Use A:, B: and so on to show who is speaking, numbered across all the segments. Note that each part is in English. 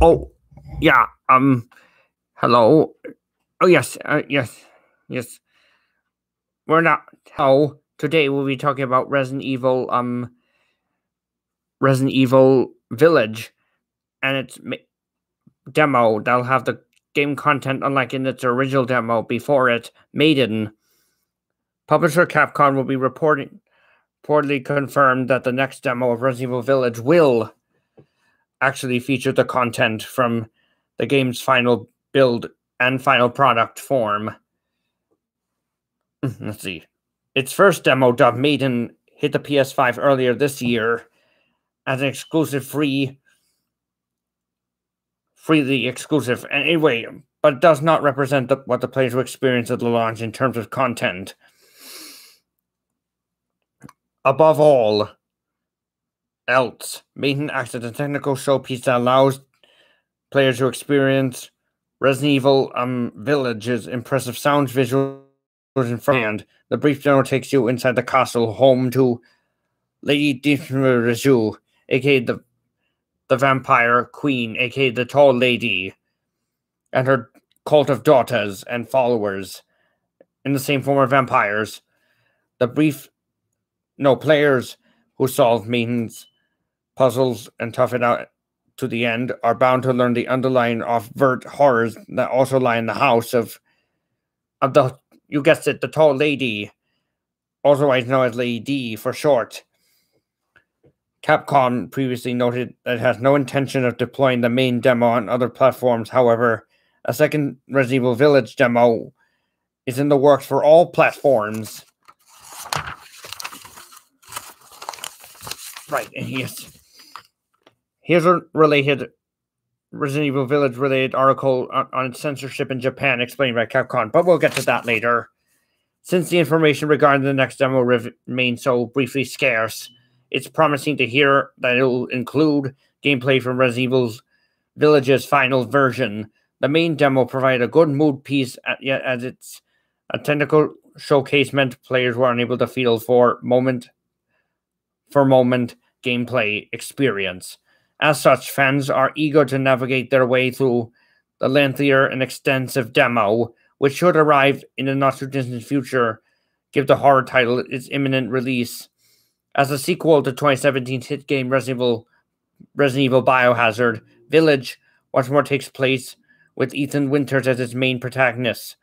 A: Oh, yeah. Hello. Oh, yes. Yes. We're not. Hello. Today we'll be talking about Resident Evil Village, and its demo. That'll have the game content unlike in its original demo before it. Maiden. Publisher Capcom will be reportedly confirmed that the next demo of Resident Evil Village will actually feature the content from the game's final build and final product form. Let's see. Its first demo, dubbed Maiden, hit the PS5 earlier this year as an exclusive freely exclusive. And anyway, but it does not represent what the players will experience at the launch in terms of content. Above all else, Maiden acts as a technical showpiece that allows players to experience Resident Evil Village's impressive sounds, visuals, and front. The brief demo takes you inside the castle, home to Lady Dimitrescu, aka the Vampire Queen, aka the Tall Lady, and her cult of daughters and followers in the same form of vampires. Players who solve Maiden's puzzles and tough it out to the end are bound to learn the underlying overt horrors that also lie in the house of the, you guessed it, the Tall Lady, otherwise known as Lady D for short. Capcom previously noted that it has no intention of deploying the main demo on other platforms. However, a second Resident Evil Village demo is in the works for all platforms. Right, yes. Here's a related Resident Evil Village related article on its censorship in Japan explained by Capcom, but we'll get to that later. Since the information regarding the next demo remains so briefly scarce, it's promising to hear that it will include gameplay from Resident Evil Village's final version. The main demo provided a good mood piece as it's a technical showcase meant players were unable to feel for moment gameplay experience. As such, fans are eager to navigate their way through the lengthier and extensive demo, which should arrive in the not-too-distant future, give the horror title its imminent release. As a sequel to 2017's hit game Resident Evil Biohazard, Village once more takes place with Ethan Winters as its main protagonist,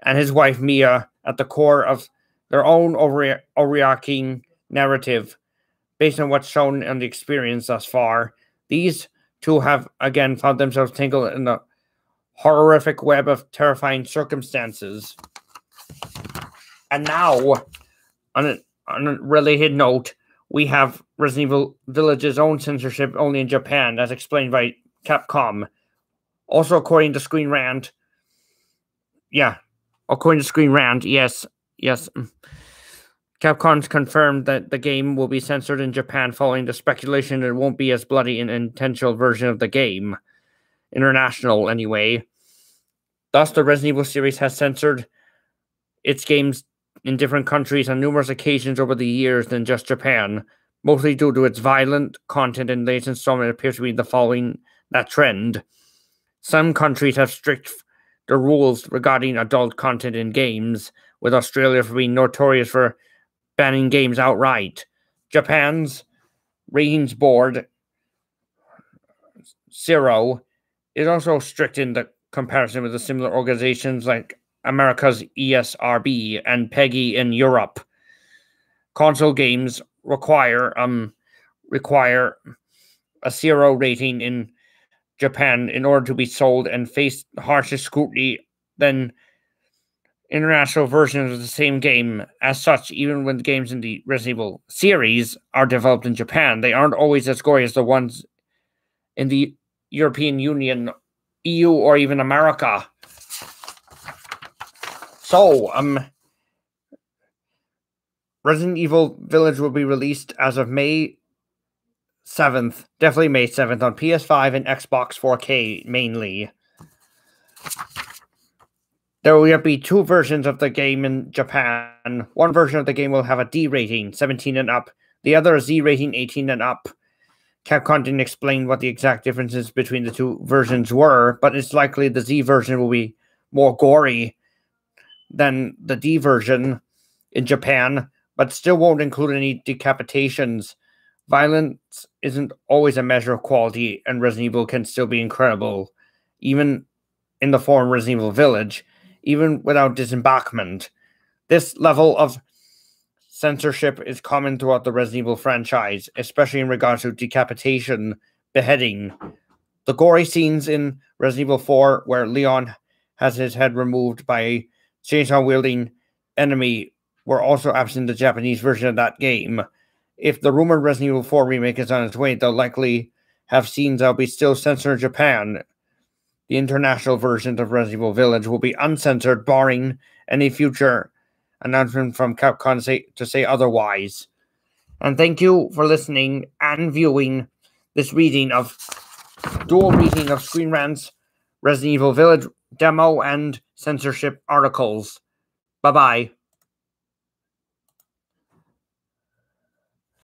A: and his wife Mia at the core of their own overarching narrative. Based on what's shown in the experience thus far, these two have again found themselves tangled in the horrific web of terrifying circumstances. And now, on a related note, we have Resident Evil Village's own censorship only in Japan, as explained by Capcom. Also, according to Screen Rant, yes, Capcom's confirmed that the game will be censored in Japan following the speculation that it won't be as bloody an intentional version of the game. International, anyway. Thus, the Resident Evil series has censored its games in different countries on numerous occasions over the years than just Japan, mostly due to its violent content, and latest installment appears to be following that trend. Some countries have strict rules regarding adult content in games, with Australia for being notorious for banning games outright. Japan's ratings board, Zero, is also strict in the comparison with the similar organizations like America's ESRB and PEGI in Europe. Console games require a 0 rating in Japan in order to be sold and face harsher scrutiny than international versions of the same game. As such, even when the games in the Resident Evil series are developed in Japan, they aren't always as gory as the ones in the European Union, EU, or even America. So, Resident Evil Village will be released as of May 7th, definitely May 7th, on PS5 and Xbox 4K mainly. There will be two versions of the game in Japan. One version of the game will have a D rating, 17 and up. The other a Z rating, 18 and up. Capcom didn't explain what the exact differences between the two versions were, but it's likely the Z version will be more gory than the D version in Japan, but still won't include any decapitations. Violence isn't always a measure of quality, and Resident Evil can still be incredible, even in the form Resident Evil Village, even without disembarkment. This level of censorship is common throughout the Resident Evil franchise, especially in regards to decapitation, beheading. The gory scenes in Resident Evil 4, where Leon has his head removed by a chainsaw-wielding enemy, were also absent in the Japanese version of that game. If the rumored Resident Evil 4 remake is on its way, they'll likely have scenes that'll be still censored in Japan. The international version of Resident Evil Village will be uncensored, barring any future announcement from Capcom to say otherwise. And thank you for listening and viewing this dual reading of Screen Rant's Resident Evil Village demo and censorship articles. Bye-bye.